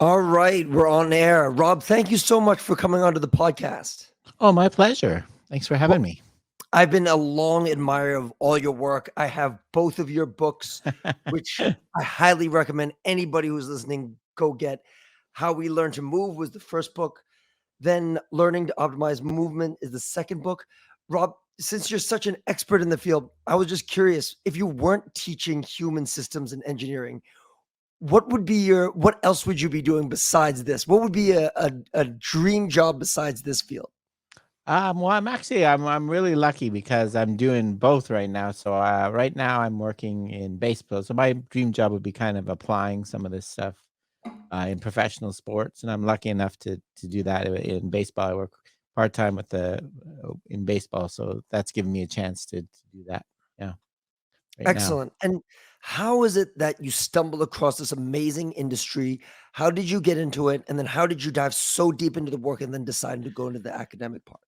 All right, we're on air. Rob, thank you so much for coming onto the podcast. Oh, my pleasure. Thanks for having Well, me. I've been a long admirer of all your work. I have both of your books, which I highly recommend anybody who's listening go get. How We Learn to Move was the first book. Then Learning to Optimize Movement is the second book. Rob, since you're such an expert in the field, I was just curious if you weren't teaching human systems and engineering, what else would you be doing besides this? What would be a dream job besides this field? Well, I'm really lucky because I'm doing both right now. So right now I'm working in baseball. So my dream job would be kind of applying some of this stuff in professional sports, and I'm lucky enough to do that in baseball. I work part time with the in baseball, so that's given me a chance to do that. Yeah, right now. Excellent. And how is it that you stumbled across this amazing industry? How did you get into it? And then how did you dive so deep into the work and then decide to go into the academic part?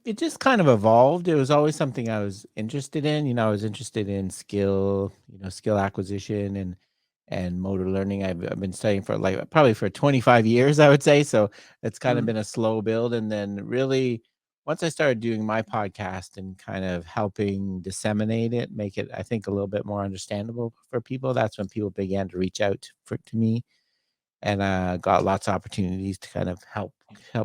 It just kind of evolved. It was always something I was interested in. I was interested in skill, skill acquisition and motor learning. I've been studying for like probably for 25 years, I would say. So it's kind of Mhm. been a slow build. And then really once I started doing my podcast and kind of helping disseminate it, make it, I think, a little bit more understandable for people, that's when people began to reach out to me and got lots of opportunities to kind of help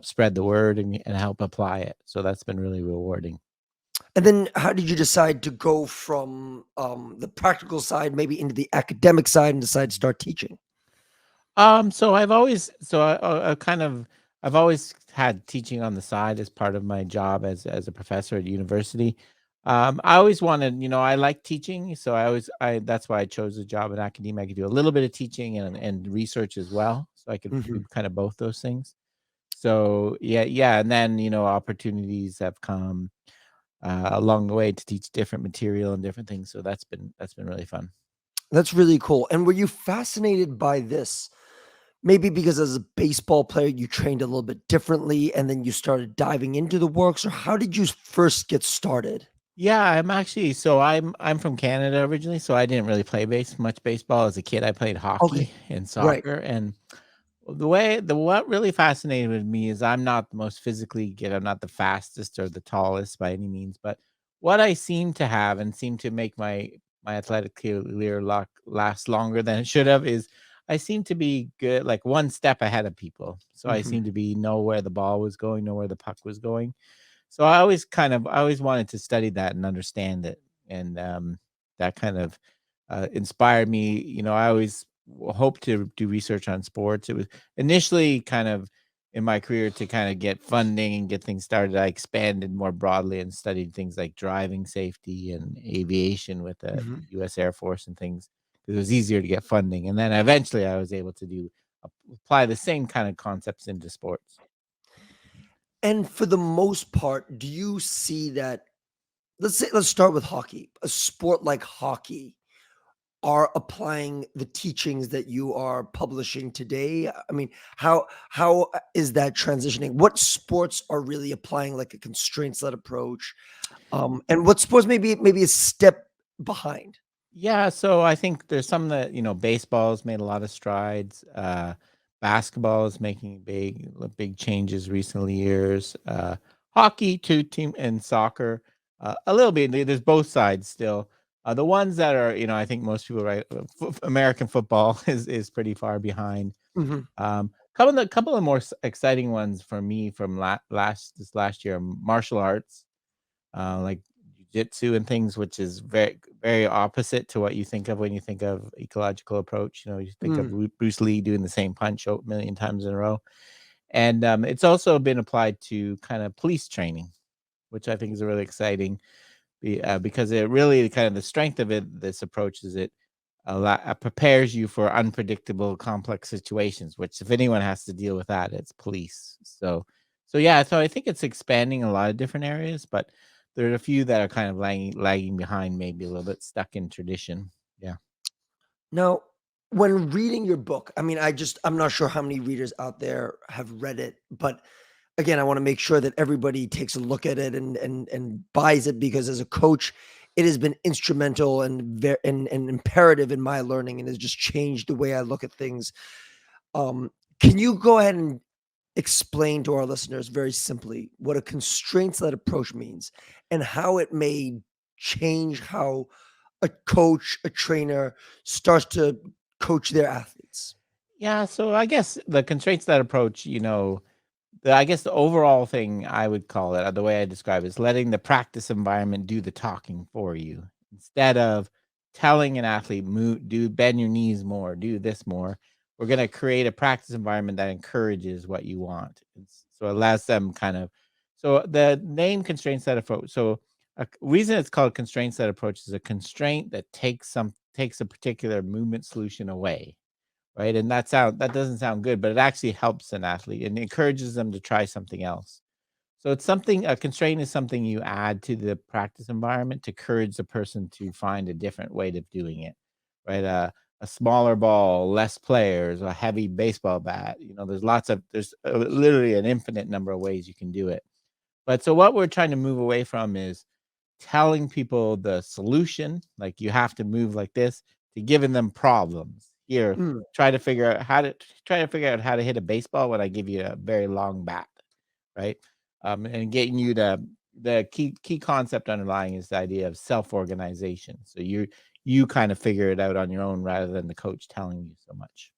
spread the word and help apply it. So that's been really rewarding. And then how did you decide to go from the practical side maybe into the academic side and decide to start teaching? So I kind of I've always had teaching on the side as part of my job as a professor at university. I always wanted, I like teaching, so I that's why I chose a job in academia. I could do a little bit of teaching and research as well, so I could Mhm. do kind of both those things. So yeah, and then opportunities have come along the way to teach different material and different things. So that's been really fun. That's really cool. And were you fascinated by this? Maybe because as a baseball player, you trained a little bit differently and then you started diving into the works, or how did you first get started? Yeah, I'm from Canada originally, so I didn't really play much baseball as a kid. I played Okay. hockey and Right. soccer, and the what really fascinated me is I'm not the most physically gifted. I'm not the fastest or the tallest by any means, but what I seem to have and seem to make my athletic career last longer than it should have is I seem to be good, like one step ahead of people. So I Mhm. seem to be know where the ball was going, know where the puck was going. So I always wanted to study that and understand it, and that kind of inspired me. I always hoped to do research on sports. It was initially kind of in my career to kind of get funding and get things started. I expanded more broadly and studied things like driving safety and aviation with the Mhm. U.S. Air Force and things because it was easier to get funding. And then eventually, I was able to apply the same kind of concepts into sports. And for the most part, do you see that let's start with hockey. A sport like hockey are applying the teachings that you are publishing today? I mean, how is that transitioning? What sports are really applying like a constraints-led approach? And what sports maybe a step behind? Yeah, so I think there's some that, baseball's made a lot of strides. Basketball is making big changes recently years. Hockey, too, team and soccer, a little bit. There's both sides still. The ones that are, I think most people right, American football is pretty far behind. Mhm. Couple of more exciting ones for me from last year, martial arts like jujitsu and things, which is very opposite to what you think of when you think of ecological approach. You think of Mm. Bruce Lee doing the same punch a million times in a row, and it's also been applied to kind of police training, which I think is really exciting because it really kind of the strength of this approach is it prepares you for unpredictable, complex situations. Which, if anyone has to deal with that, it's police. So yeah. So I think it's expanding a lot of different areas, but there are a few that are kind of lagging behind, maybe a little bit stuck in tradition. Yeah. Now, when reading your book, I mean, I'm not sure how many readers out there have read it, but again, I want to make sure that everybody takes a look at it and buys it because as a coach, it has been instrumental and imperative in my learning and has just changed the way I look at things. Can you go ahead and explain to our listeners very simply what a constraints-led approach means and how it may change how a coach, a trainer starts to coach their athletes? Yeah, so I guess the constraints that approach, I guess the overall thing I would call it, the way I describe it, is letting the practice environment do the talking for you instead of telling an athlete, move, do bend your knees more, do this more. We're going to create a practice environment that encourages what you want. So it allows them kind of. So the name constraint set approach. So a reason it's called constraint set approach is a constraint that takes a particular movement solution away, right? And that doesn't sound good, but it actually helps an athlete and encourages them to try something else. So it's something a constraint is something you add to the practice environment to encourage the person to find a different way of doing it, right? A smaller ball, less players, a heavy baseball bat. There's literally an infinite number of ways you can do it. But so what we're trying to move away from is telling people the solution, like you have to move like this, to giving them problems. Here, Mm. try to figure out how to hit a baseball when I give you a very long bat, right? And getting you to the key concept underlying is the idea of self-organization. So you kind of figure it out on your own rather than the coach telling you so much.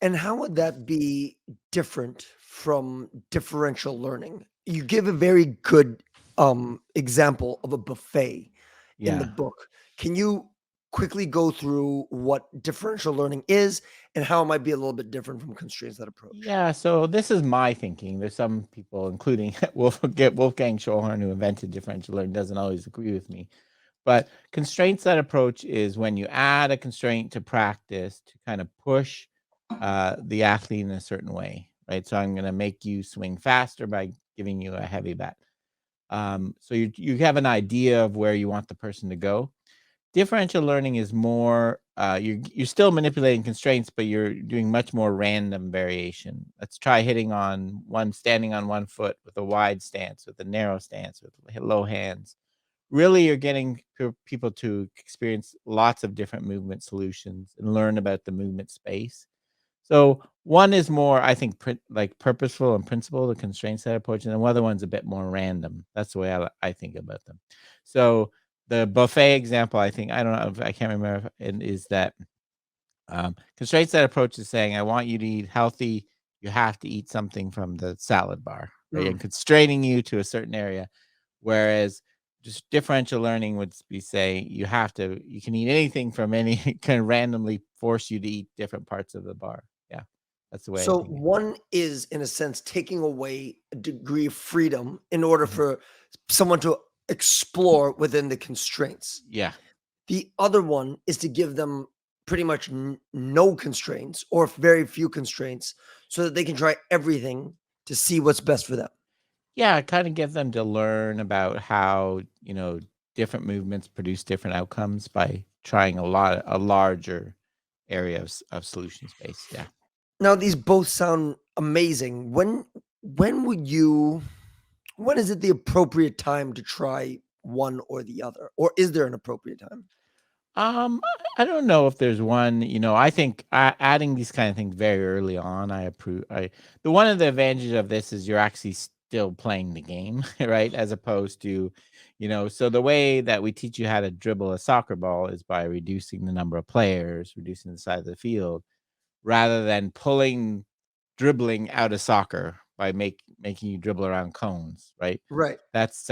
And how would that be different from differential learning? You give a very good example of a buffet in the Yeah. book. Can you quickly go through what differential learning is and how it might be a little bit different from constraints that approach? Yeah, so this is my thinking. There's some people, including Wolfgang Schulhorn, who invented differential learning, doesn't always agree with me. But constraints that approach is when you add a constraint to practice to kind of push the athlete in a certain way, right? So I'm going to make you swing faster by giving you a heavy bat. So you have an idea of where you want the person to go. Differential learning is more you're still manipulating constraints, but you're doing much more random variation. Let's try standing on one foot with a wide stance, with a narrow stance, with low hands. Really, you're getting people to experience lots of different movement solutions and learn about the movement space. So one is more, I think, like purposeful and principle, the constraint set approach, and the other one's a bit more random. That's the way I think about them. So the buffet example, I don't know if I can't remember, and is that constraint set approach is saying, I want you to eat healthy. You have to eat something from the salad bar, right? And Mm. constraining you to a certain area. Whereas just differential learning would be saying you can eat anything from any can randomly force you to eat different parts of the bar. Yeah. That's the way I So think. one is, in a sense, taking away a degree of freedom in order Mhm. for someone to explore within the constraints. Yeah. The other one is to give them pretty much no constraints or very few constraints so that they can try everything to see what's best for them. Yeah, kind of get them to learn about how, different movements produce different outcomes by trying a larger area of solution space. Yeah. Now, these both sound amazing. When would you when is it the appropriate time to try one or the other? Or is there an appropriate time? I don't know if there's one, I think adding these kind of things very early on, I approve. The one of the advantages of this is you're actually still playing the game, right? As opposed to, so the way that we teach you how to dribble a soccer ball is by reducing the number of players, reducing the size of the field, rather than dribbling out of soccer by making you dribble around cones, right? Right. That's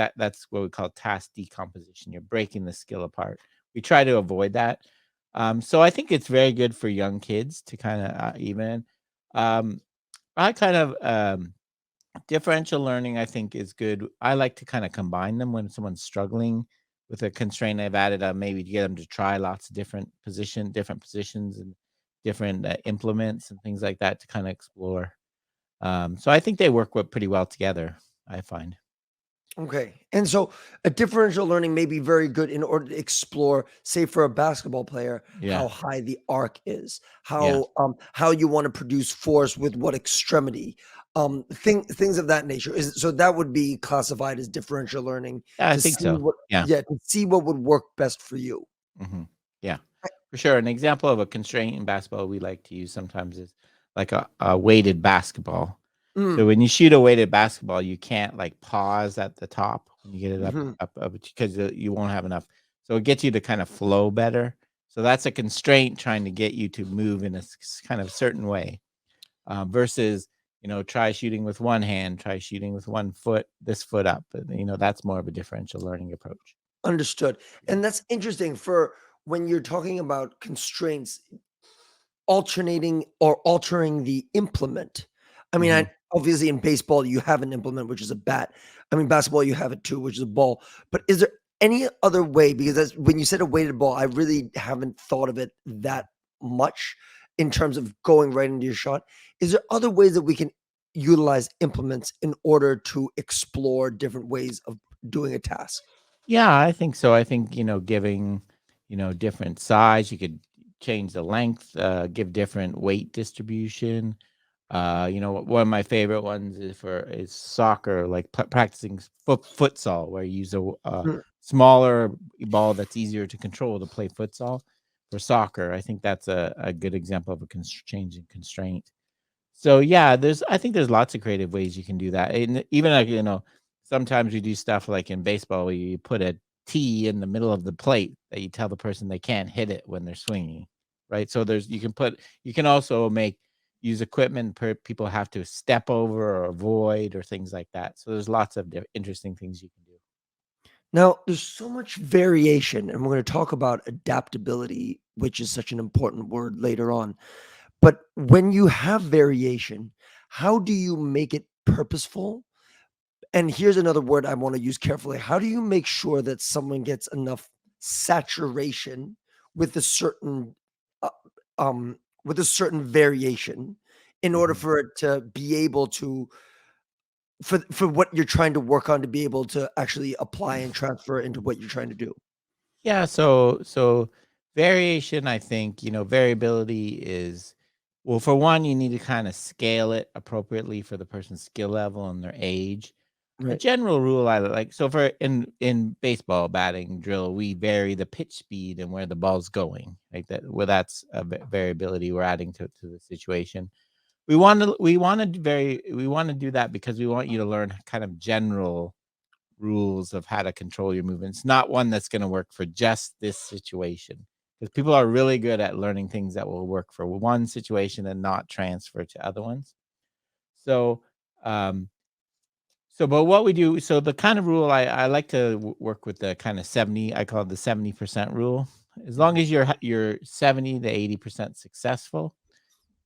what we call task decomposition. You're breaking the skill apart. We try to avoid that. So I think it's very good for young kids to kind of even. Um, I kind of differential learning. I think is good. I like to kind of combine them when someone's struggling with a constraint. I've added maybe to get them to try lots of different positions, and different implements and things like that to kind of explore. So I think they work pretty well together. I find. Okay. And so a differential learning may be very good in order to explore, say for a basketball player, Yeah. how high the arc is, Yeah. how you want to produce force with what extremity, things of that nature. Is so that would be classified as differential learning Yeah, I to think see so. what Yeah. yeah, to see what would work best for you. Mhm. Yeah, for sure. An example of a constraint in basketball we like to use sometimes is like a weighted basketball. So Mm, when you shoot a weighted basketball, you can't like pause at the top when you get it mhm. up because you won't have enough. So it gets you to kind of flow better. So that's a constraint trying to get you to move in a kind of certain way, versus try shooting with one hand, try shooting with one foot, this foot up. That's more of a differential learning approach. Understood. Yeah. And that's interesting for when you're talking about constraints, alternating or altering the implement. I mean, Hmm. I obviously in baseball you have an implement, which is a bat. I mean, basketball you have it too, which is a ball. But is there any other way? Because that's when you said a weighted ball, I really haven't thought of it that much in terms of going right into your shot. Is there other ways that we can utilize implements in order to explore different ways of doing a task? Yeah, I think so. I think, giving, different size, you could change the length, give different weight distribution. One of my favorite ones is soccer, like practicing futsal, where you use a Mm. smaller ball that's easier to control to play futsal. For soccer, I think that's a good example of a change in constraint. So yeah, I think there's lots of creative ways you can do that. And even like, sometimes we do stuff like in baseball where you put a T in the middle of the plate that you tell the person they can't hit it when they're swinging. Right. So you can also use equipment people have to step over or avoid or things like that. So there's lots of interesting things you can do. Now, there's so much variation, and we're going to talk about adaptability, which is such an important word later on. But when you have variation, how do you make it purposeful? And here's another word I want to use carefully. How do you make sure that someone gets enough saturation with a certain uh, with a certain variation in order Mhm. for it to be able to for what you're trying to work on to be able to actually apply and transfer into what you're trying to do? Yeah, so variation, I think, variability is, well, for one, you need to kind of scale it appropriately for the person's skill level and their age. A Right. general rule I like, so for in baseball batting drill, we vary the pitch speed and where the ball's going. Like that, well, that's a variability we're adding to the situation. We want to do that because we want you to learn kind of general rules of how to control your movements, not one that's going to work for just this situation. Because people are really good at learning things that will work for one situation and not transfer to other ones. So, um, but what we do, so the kind of rule I like to work with the kind of 70, I call it the 70% rule. As long Mhm. as you're 70 to 80% successful,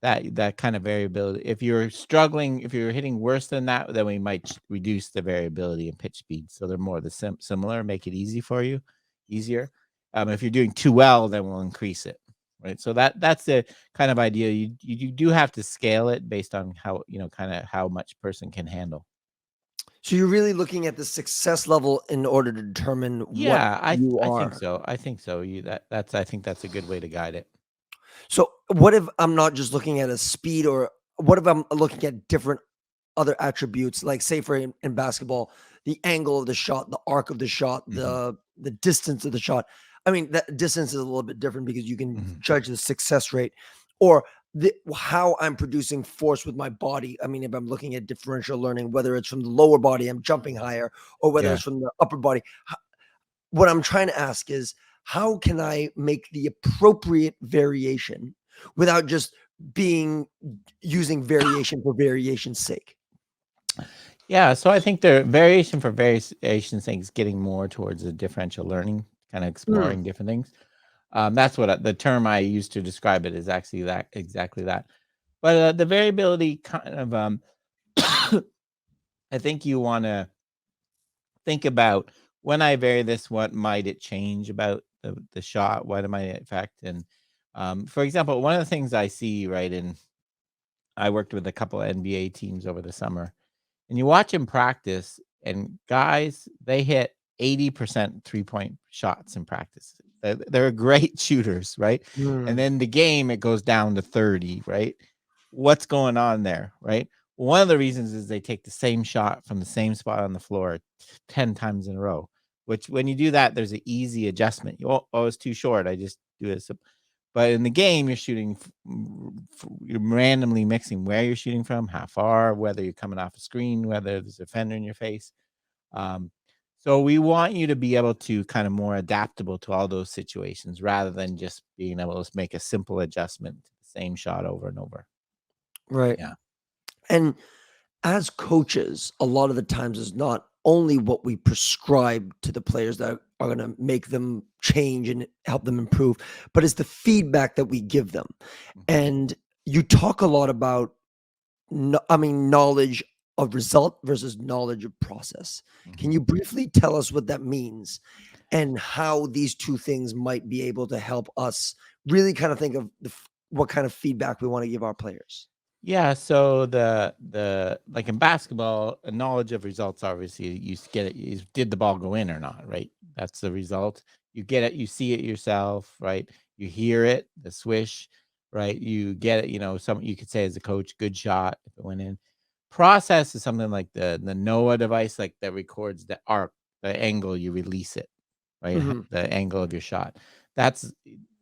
that kind of variability. If you're struggling, if you're hitting worse than that, then we might reduce the variability in pitch speed, so they're more the similar, make it easier. If you're doing too well, then we'll increase it, right? So that's the kind of idea. You do have to scale it based on how kind of how much person can handle. So you're really looking at the success level in order to determine what Yeah, you I think are. so. I think so. That's I think that's a good way to guide it. So what if I'm not just looking at a speed or what if I'm looking at different other attributes, like say for in basketball, the angle of the shot, the arc of the shot, Hmm. the distance of the shot. I mean, that distance is a little bit different because you can Hmm. judge the success rate or how I'm producing force with my body. I mean, if I'm looking at differential learning, whether it's from the lower body, I'm jumping higher, or whether Yeah. it's from the upper body. What I'm trying to ask is, how can I make the appropriate variation without just being using variation for variation's sake? Yeah, so I think the variation for variation's sake is getting more towards the differential learning, kind of Mm. exploring different things. That's what the term I use to describe it is actually that exactly that. But the variability kind of, I think you want to think about when I vary this, what might it change about the shot? What am I affect? And for example, one of the things I see right in, I worked with a couple of NBA teams over the summer. And you watch him practice, and guys, they hit 80% three-point shots in practice. They're great shooters, right? And Mm. then the game, it goes down to 30, right? What's going on there, right? One of the reasons is they take the same shot from the same spot on the floor 10 times in a row, which when you do that, there's an easy adjustment. Oh, it's too short. I just do this. But in the game, you're shooting, you're randomly mixing where you're shooting from, how far, whether you're coming off a screen, whether there's a fender in your face. Um, so we want you to be able to kind of more adaptable to all those situations rather than just being able to make a simple adjustment to the same shot over and over. Right. Yeah. And as coaches, a lot of the times is not only what we prescribe to the players that are going to make them change and help them improve, but it's the feedback that we give them. Mhm, And you talk a lot about, knowledge of result versus knowledge of process. Can mhm. you briefly tell us what that means and how these two things might be able to help us really kind of think of what kind of feedback we want to give our players? Yeah, so the like in basketball, a knowledge of results, obviously you get it, is did the ball go in or not, right? That's the result. You get it, you see it yourself, right? You hear it, the swish, right? You get it, some you could say as a coach, good shot if it went in. Process is something like the NOAA device, like that records the arc, the angle you release it, right? Mhm. The angle of your shot. That's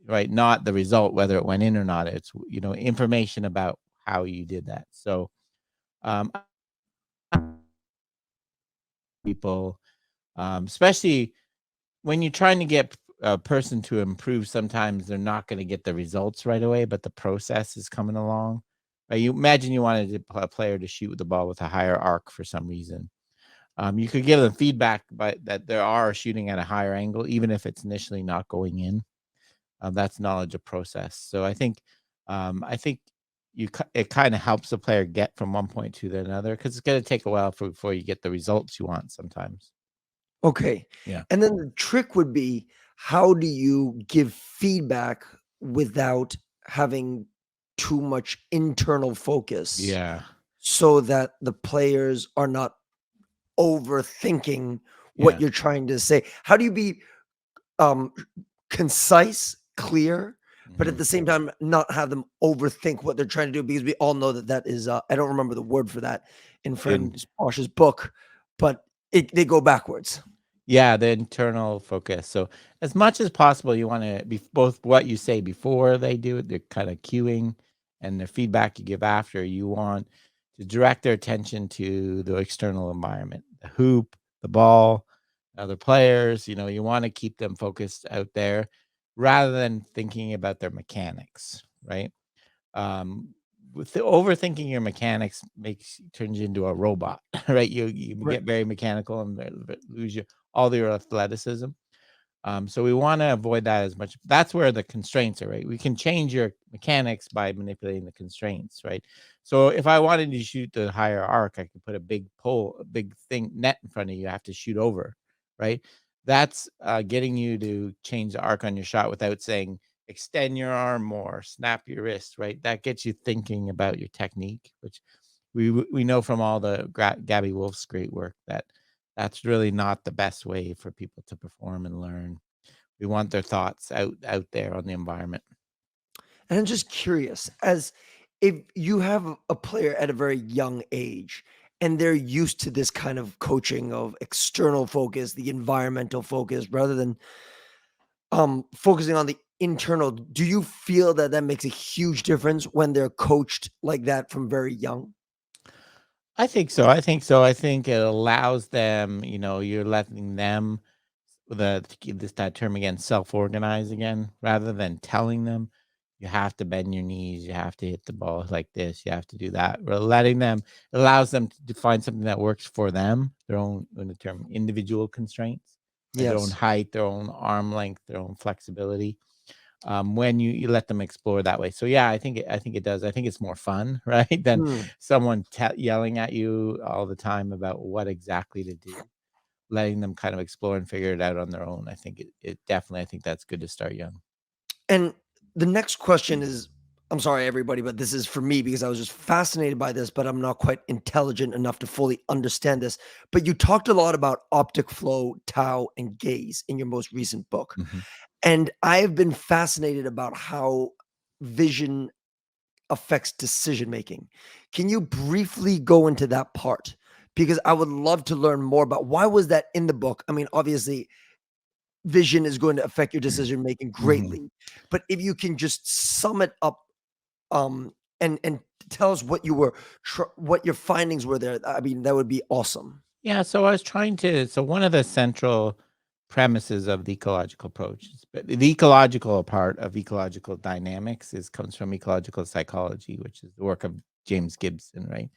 right, not the result, whether it went in or not. It's information about how you did that. So, um, people, especially when you're trying to get a person to improve, sometimes they're not going to get the results right away, but the process is coming along. Right? You imagine you wanted a player to shoot the ball with a higher arc for some reason. You could give them feedback, but that they are shooting at a higher angle, even if it's initially not going in. That's knowledge of process. So I think it kind of helps the player get from one point to the another because it's going to take a while before you get the results you want sometimes. Okay. Yeah. And then the trick would be, how do you give feedback without having too much internal focus Yeah. so that the players are not overthinking what Yeah. you're trying to say? How do you be um concise, clear, but at Mhm. the same time not have them overthink what they're trying to do? Because we all know that that is I don't remember the word for that in And friend Bosch's book, but they go backwards. yeah, the internal focus. So as much as possible, you want to be both what you say before they do it, the kind of cueing and the feedback you give after. You want to direct their attention to the external environment, the hoop, the ball, other players. You want to keep them focused out there rather than thinking about their mechanics, right? Um, with the overthinking your mechanics turns you into a robot, right? You Right. get very mechanical and lose all your athleticism. So we want to avoid that as much. That's where the constraints are, right? We can change your mechanics by manipulating the constraints, right? So if I wanted to shoot the higher arc, I could put a big pole, a big thing net in front of you. You have to shoot over, right? That's getting you to change the arc on your shot without saying extend your arm more, snap your wrist, right? That gets you thinking about your technique, which we know from all the Gabby Wolf's great work that that's really not the best way for people to perform and learn. We want their thoughts out there on the environment. And I'm just curious, as if you have a player at a very young age and they're used to this kind of coaching of external focus, the environmental focus, rather than focusing on the internal, do you feel that that makes a huge difference when they're coached like that from very young? I think so. I think so. I think it allows them, you're letting them to keep that term again, self-organize again, rather than telling them you have to bend your knees, you have to hit the ball like this, you have to do that. We're letting them, it allows them to find something that works for them, their own, in the term, individual constraints, like their own Yes. height, their own arm length, their own flexibility. When you let them explore that way. So yeah, I think it does. I think it's more fun, right, than Mm. someone yelling at you all the time about what exactly to do. Letting them kind of explore and figure it out on their own. I think it definitely. I think that's good to start young. And the next question is, I'm sorry, everybody, but this is for me because I was just fascinated by this, but I'm not quite intelligent enough to fully understand this. But you talked a lot about optic flow, tau, and gaze in your most recent book. Mhm. And I have been fascinated about how vision affects decision making. Can you briefly go into that part? Because I would love to learn more about why was that in the book? I mean, obviously vision is going to affect your decision making Mhm. greatly. But if you can just sum it up, um, and tell us what you were what your findings were there, I mean, that would be awesome. Yeah, so I was trying to so one of the central premises of the ecological approach is but the ecological part of ecological dynamics is comes from ecological psychology, which is the work of James Gibson, right?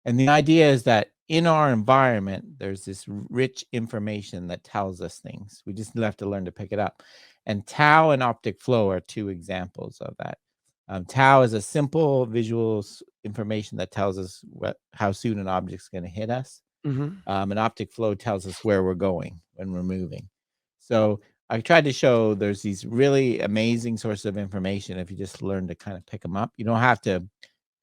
And the idea is that in our environment, there's this rich information that tells us things. We just have to learn to pick it up. And tau and optic flow are two examples of that. Tau is a simple visual information that tells us how soon an object's going to hit us. Mhm. And optic flow tells us where we're going when we're moving. So I tried to show there's these really amazing sources of information if you just learn to kind of pick them up. You don't have to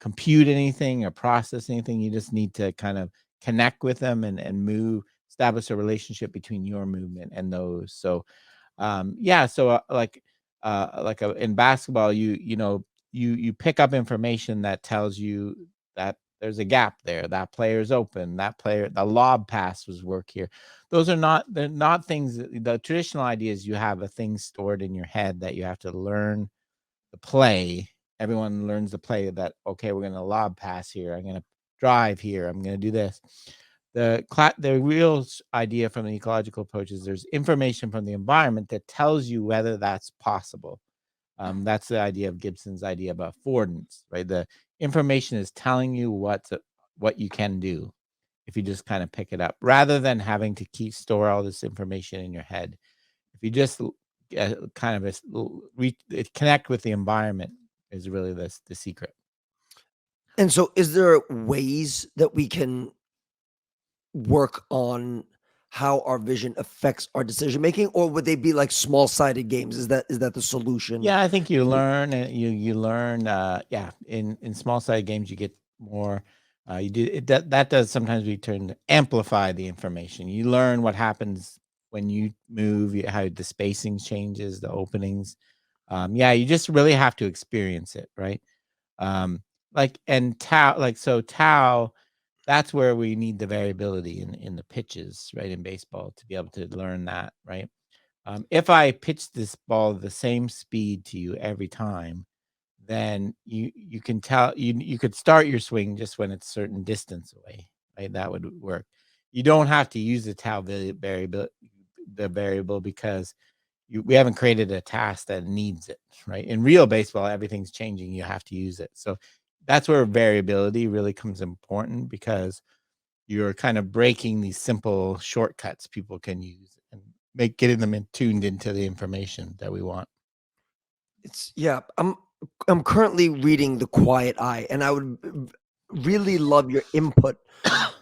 compute anything or process anything. You just need to kind of connect with them and move, establish a relationship between your movement and those. So yeah, so in basketball, you pick up information that tells you that there's a gap there, that player's open, that player, the lob pass was work here. They're not things. The traditional idea is you have a thing stored in your head that you have to learn the play. Everyone learns the play that, okay, we're going to lob pass here. I'm going to drive here. I'm going to do this. The real idea from the ecological approach is there's information from the environment that tells you whether that's possible. That's the idea of Gibson's idea about affordance, right? The information is telling you what you can do if you just kind of pick it up, rather than having to keep store all this information in your head. If you just kind of connect with the environment is really the secret. And so is there ways that we can work on how our vision affects our decision making, or would they be like small-sided games? Is that the solution? Yeah, I think you To learn and you learn. Yeah, in small sided games you get more. You do it, that does sometimes we turn to amplify the information. You learn what happens when you move, how the spacing changes, the openings. Yeah, you just really have to experience it, right? Um, and tau, tau. That's where we need the variability in the pitches, right? In baseball to be able to learn that, right? If I pitch this ball the same speed to you every time, then you can tell you could start your swing just when it's certain distance away, right? That would work. You don't have to use the tau variable because we haven't created a task that needs it, right? In real baseball, everything's changing. You have to use it. So that's where variability really comes important because you're kind of breaking these simple shortcuts people can use and getting them tuned into the information that we want. It's yeah, I'm currently reading The Quiet Eye, and I would really love your input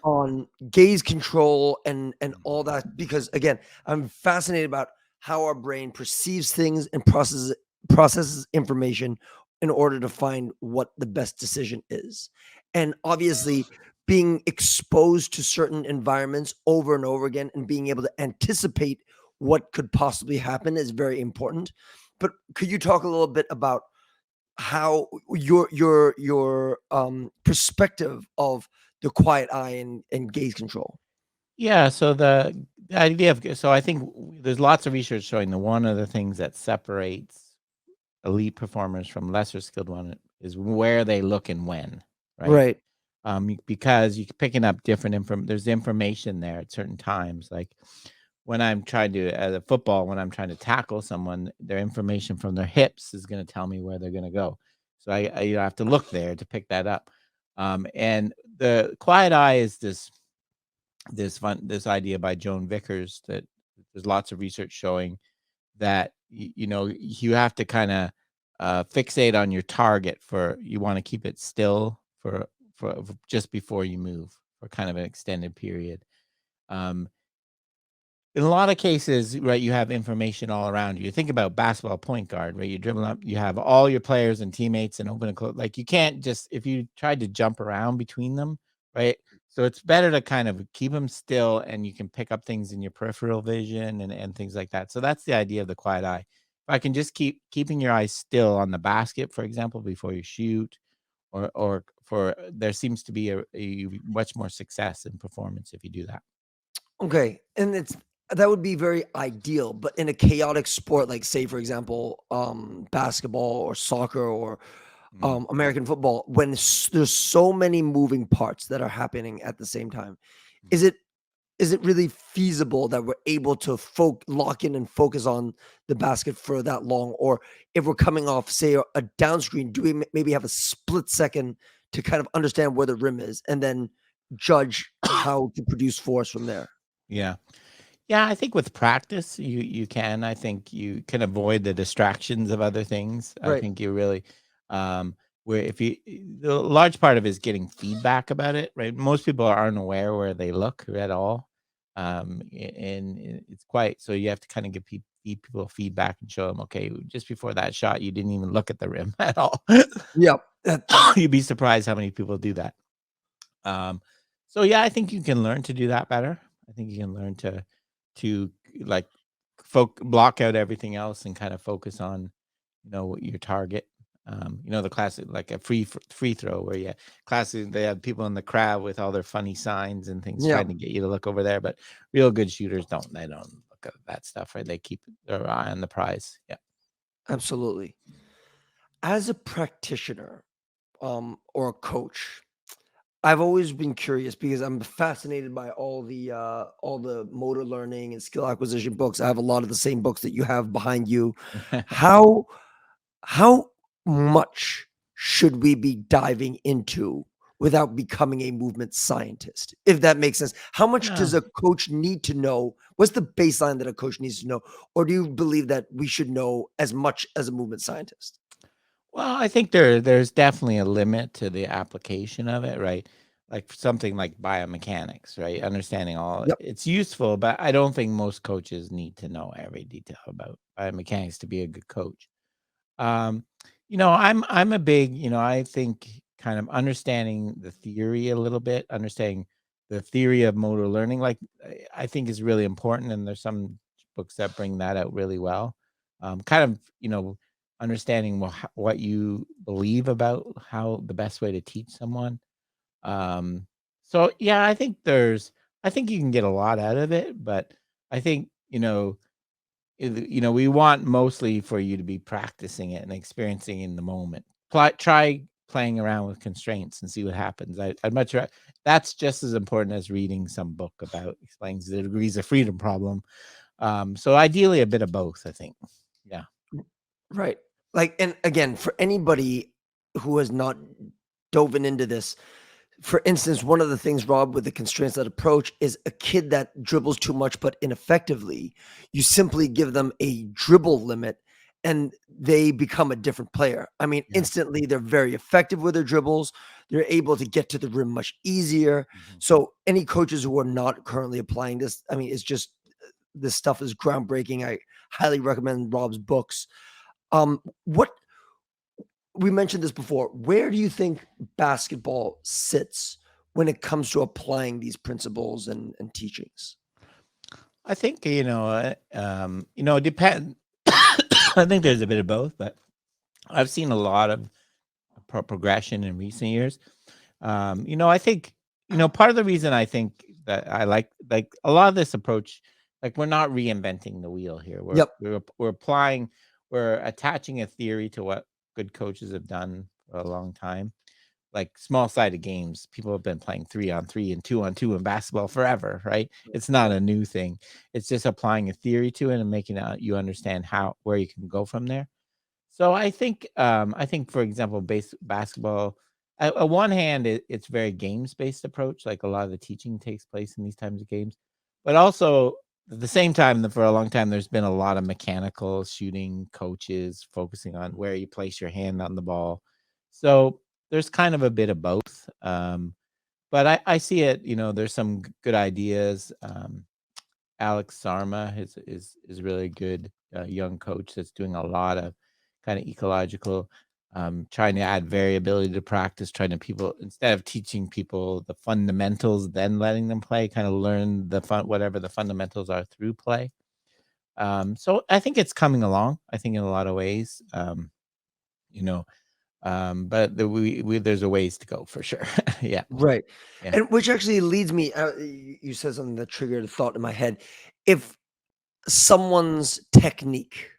on gaze control and all that, because again, I'm fascinated about how our brain perceives things and processes information in order to find what the best decision is. And obviously, being exposed to certain environments over and over again and being able to anticipate what could possibly happen is very important. But could you talk a little bit about how your perspective of the quiet eye and gaze control? Yeah, so the idea of so I think there's lots of research showing that one of the things that separates elite performers from lesser skilled one is where they look and when, right? Right. Because you're picking up different there's information there at certain times. Like when I'm trying to, as a football, when I'm trying to tackle someone, their information from their hips is going to tell me where they're going to go. So I have to look there to pick that up. And the quiet eye is this idea by Joan Vickers that there's lots of research showing that you have to kind of fixate on your target for you want to keep it still for just before you move for kind of an extended period. Um, in a lot of cases, right, you have information all around you. Think about basketball point guard, right? You dribble up, you have all your players and teammates and open and close. Like you can't just if you tried to jump around between them, right? So it's better to kind of keep them still and you can pick up things in your peripheral vision and things like that. So that's the idea of the quiet eye. If I can just keeping your eyes still on the basket, for example, before you shoot, or for there seems to be a much more success in performance if you do that. Okay. And That would be very ideal, but in a chaotic sport, like say for example, basketball or soccer or Mm, American football, when there's so many moving parts that are happening at the same time, mhm. is it is it really feasible that we're able to lock in and focus on the basket for that long? Or if we're coming off, say, a down screen, do we maybe have a split second to kind of understand where the rim is and then judge how to produce force from there? Yeah. Yeah, I think with practice, you can. I think you can avoid the distractions of other things. I Right. think you really, um, where if you the large part of it is getting feedback about it, right? Most people aren't aware where they look at all, and it's quite so you have to kind of give people feedback and show them, okay, just before that shot, you didn't even look at the rim at all. Yep. You'd be surprised how many people do that. Um, so yeah, I think you can learn to do that better. I think you can learn to like block out everything else and kind of focus on what your target. The classic like a free throw where you classic they have people in the crowd with all their funny signs and things Yeah, trying to get you to look over there, but real good shooters don't look at that stuff, right? They keep their eye on the prize. Yeah. absolutely. As a practitioner, or a coach, I've always been curious because I'm fascinated by all the motor learning and skill acquisition books. I have a lot of the same books that you have behind you. How how much should we be diving into without becoming a movement scientist? If that makes sense. How much Yeah. does a coach need to know? What's the baseline that a coach needs to know? Or do you believe that we should know as much as a movement scientist? Well, I think there's definitely a limit to the application of it, right? Like something like biomechanics, right? Understanding all Yep. it's useful, but I don't think most coaches need to know every detail about biomechanics to be a good coach. Um, I'm a big, I think kind of understanding the theory a little bit, understanding the theory of motor learning, like I think is really important. And there's some books that bring that out really well. Kind of, understanding what you believe about how the best way to teach someone. Um, so yeah, I think you can get a lot out of it, but I think, we want mostly for you to be practicing it and experiencing in the moment. Try playing around with constraints and see what happens. I'd much that's just as important as reading some book about explains the degrees of freedom problem. So ideally a bit of both, I think. Yeah. Right. Like, and again, for anybody who has not dove into this, for instance, one of the things, Rob, with the constraints that approach is a kid that dribbles too much but ineffectively. You simply give them a dribble limit and they become a different player. I mean, Yeah. instantly they're very effective with their dribbles. They're able to get to the rim much easier. Mhm. So, any coaches who are not currently applying this, I mean, it's just this stuff is groundbreaking. I highly recommend Rob's books. What we mentioned this before. Where do you think basketball sits when it comes to applying these principles and teachings? I think, it depend I think there's a bit of both, but I've seen a lot of progression in recent years. I think, part of the reason I think that I like a lot of this approach, like we're not reinventing the wheel here. Yep. We're applying, we're attaching a theory to what good coaches have done for a long time. Like small sided games, people have been playing 3-on-3 and 2-on-2 in basketball forever, right? It's not a new thing. It's just applying a theory to it and making you understand where you can go from there. So I think for example, basketball. On one hand, it's very games based approach. Like a lot of the teaching takes place in these types of games, but also at the same time, for a long time, there's been a lot of mechanical shooting coaches focusing on where you place your hand on the ball. So there's kind of a bit of both. But I see it. There's some good ideas. Alex Sarma is really good young coach that's doing a lot of kind of ecological, trying to add variability to practice, trying to people instead of teaching people the fundamentals, then letting them play, kind of learn whatever the fundamentals are through play. So I think it's coming along. I think in a lot of ways, you know, But there's a ways to go for sure. Yeah, Right. yeah. And which actually leads me, you said something that triggered a thought in my head. If someone's technique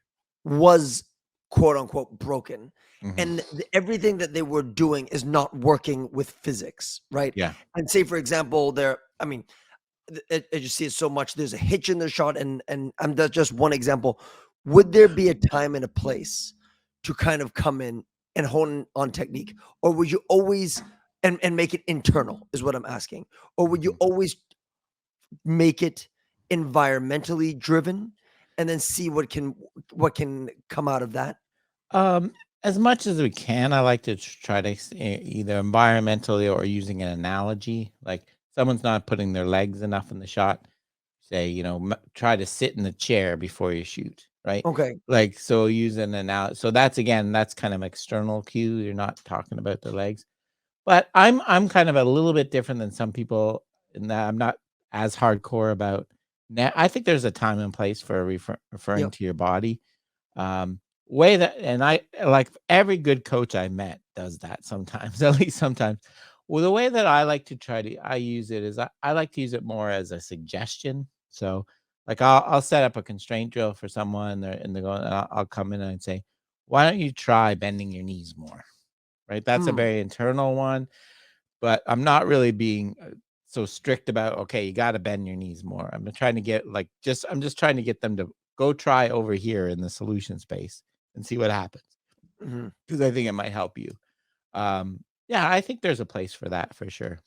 was quote unquote broken Mhm. and everything that they were doing is not working with physics, right? Yeah. And say, for example, I mean, I just see it so much. There's a hitch in the shot, and that's just one example. Would there be a time and a place to kind of come in and hone on technique, or would you always and make it internal? Is what I'm asking, or would you Mhm. always make it environmentally driven, and then see what can come out of that? Um, as much as we can, I like to try to either environmentally or using an analogy. Like someone's not putting their legs enough in the shot. Say, try to sit in the chair before you shoot, right? Okay. Like so, use an analogy. So that's kind of external cue. You're not talking about the legs. But I'm kind of a little bit different than some people in that I'm not as hardcore about. Now, I think there's a time and place for referring Yep. to your body. Way that and I like every good coach I met does that sometimes, at least sometimes. Well, the way that I like to I use it is I like to use it more as a suggestion. So, like I'll set up a constraint drill for someone, and they're going. I'll come in and say, "Why don't you try bending your knees more?" Right? That's a Mm, very internal one, but I'm not really being so strict about, okay, you got to bend your knees more. I'm trying to get I'm just trying to get them to go try over here in the solution space and see what happens mhm. because I think it might help you. Yeah, I think there's a place for that for sure.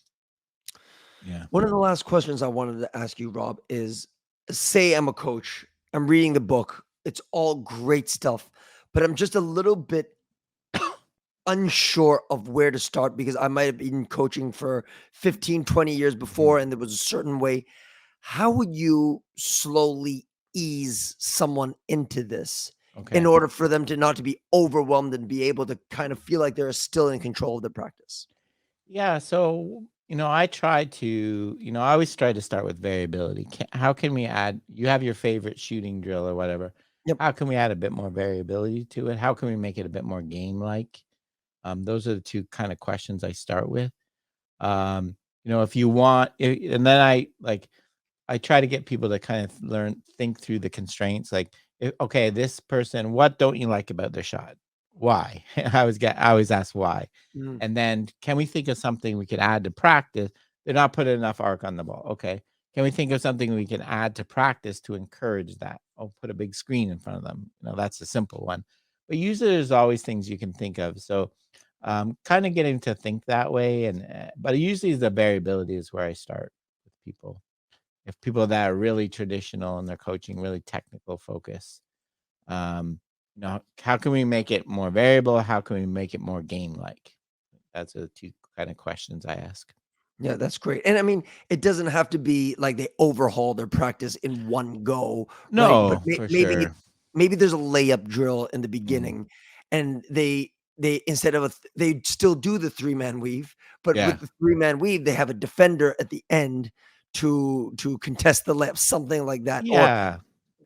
Yeah. One of the last questions I wanted to ask you, Rob, is say I'm a coach, I'm reading the book, it's all great stuff, but I'm just a little bit unsure of where to start because I might have been coaching for 15, 20 years Mhm. before and there was a certain way. How would you slowly ease someone into this in Okay. order for them to not to be overwhelmed and be able to kind of feel like they're still in control of their practice? Yeah. So, I try to, I always try to start with variability. How can we add, you have your favorite shooting drill or whatever. Yep. How can we add a bit more variability to it? How can we make it a bit more game like? Those are the two kind of questions I start with. If you want, and then I try to get people to kind of think through the constraints. Like, okay, this person, what don't you like about their shot? Why? I always ask why, Mhm. and then can we think of something we could add to practice? They're not putting enough arc on the ball. Okay, can we think of something we can add to practice to encourage that? Oh, put a big screen in front of them. That's a simple one, but usually there's always things you can think of. So, kind of getting to think that way, but usually the variability is where I start with people. If people that are really traditional and they're coaching really technical focus, how can we make it more variable? How can we make it more game like? That's the two kind of questions I ask. Yeah, that's great. And I mean, it doesn't have to be like they overhaul their practice in one go, right? But No, for maybe sure. there's a layup drill in the Mm, beginning and they instead of they still do the three-man weave, but yeah. with the three-man weave, they have a defender at the end to contest the layup, something like that. Or Yeah,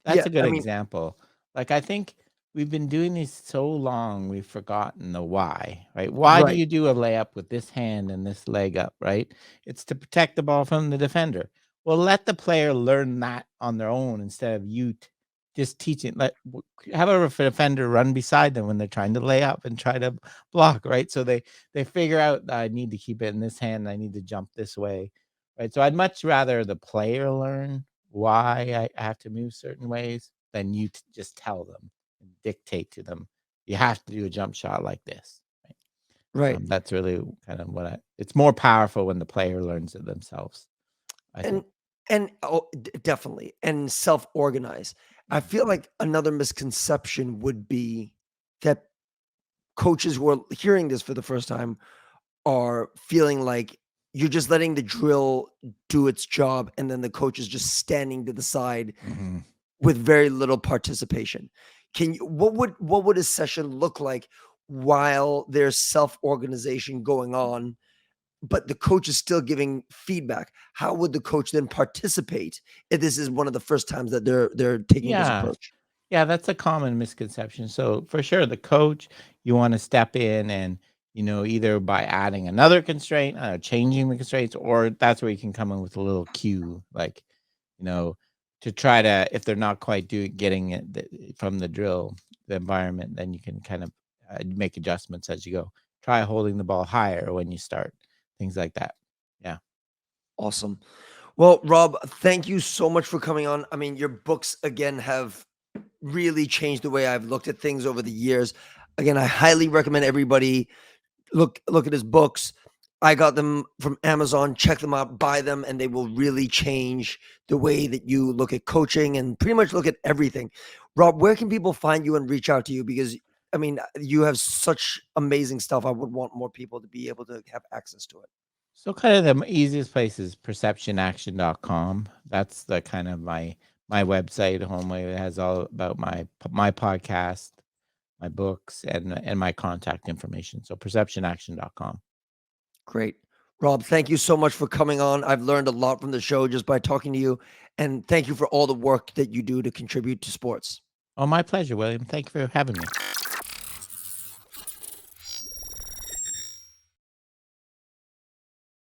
that's yeah, a good I mean, example. Like, I think we've been doing this so long, we've forgotten the why, right? Why do right. you do a layup with this hand and this leg up, right? It's to protect the ball from the defender. Well, let the player learn that on their own instead of you just teaching. Have a defender run beside them when they're trying to lay up and try to block, right? So they figure out I need to keep it in this hand, I need to jump this way, right? So I'd much rather the player learn why I have to move certain ways than you just tell them and dictate to them, you have to do a jump shot like this. Right? Right. That's really kind of it's more powerful when the player learns it themselves, I And think. oh, definitely, and self-organize. I Mm. feel like another misconception would be that coaches who are hearing this for the first time are feeling like you're just letting the drill do its job, and then the coach is just standing to the side Mhm. with very little participation. Can you what would a session look like while there's self-organization going on, but the coach is still giving feedback? How would the coach then participate if this is one of the first times that they're taking this Yeah. approach? Yeah, that's a common misconception. So for sure, the coach, you want to step in and, either by adding another constraint, changing the constraints, or that's where you can come in with a little cue, like, you know, to try to, if they're not quite getting it from the drill, the environment, then you can kind of make adjustments as you go. Try holding the ball higher when you start, things like that. Yeah. Awesome. Well, Rob, thank you so much for coming on. I mean, your books again have really changed the way I've looked at things over the years. Again, I highly recommend everybody look at his books. I got them from Amazon. Check them out, buy them, and they will really change the way that you look at coaching and pretty much look at everything. Rob, where can people find you and reach out to you? Because I mean, you have such amazing stuff. I would want more people to be able to have access to it. So kind of the easiest place is perceptionaction.com. That's the kind of my website home way. It has all about my podcast, my books, and my contact information. So perceptionaction.com. Great. Rob, thank you so much for coming on. I've learned a lot from the show just by talking to you. And thank you for all the work that you do to contribute to sports. Oh, my pleasure, William. Thank you for having me.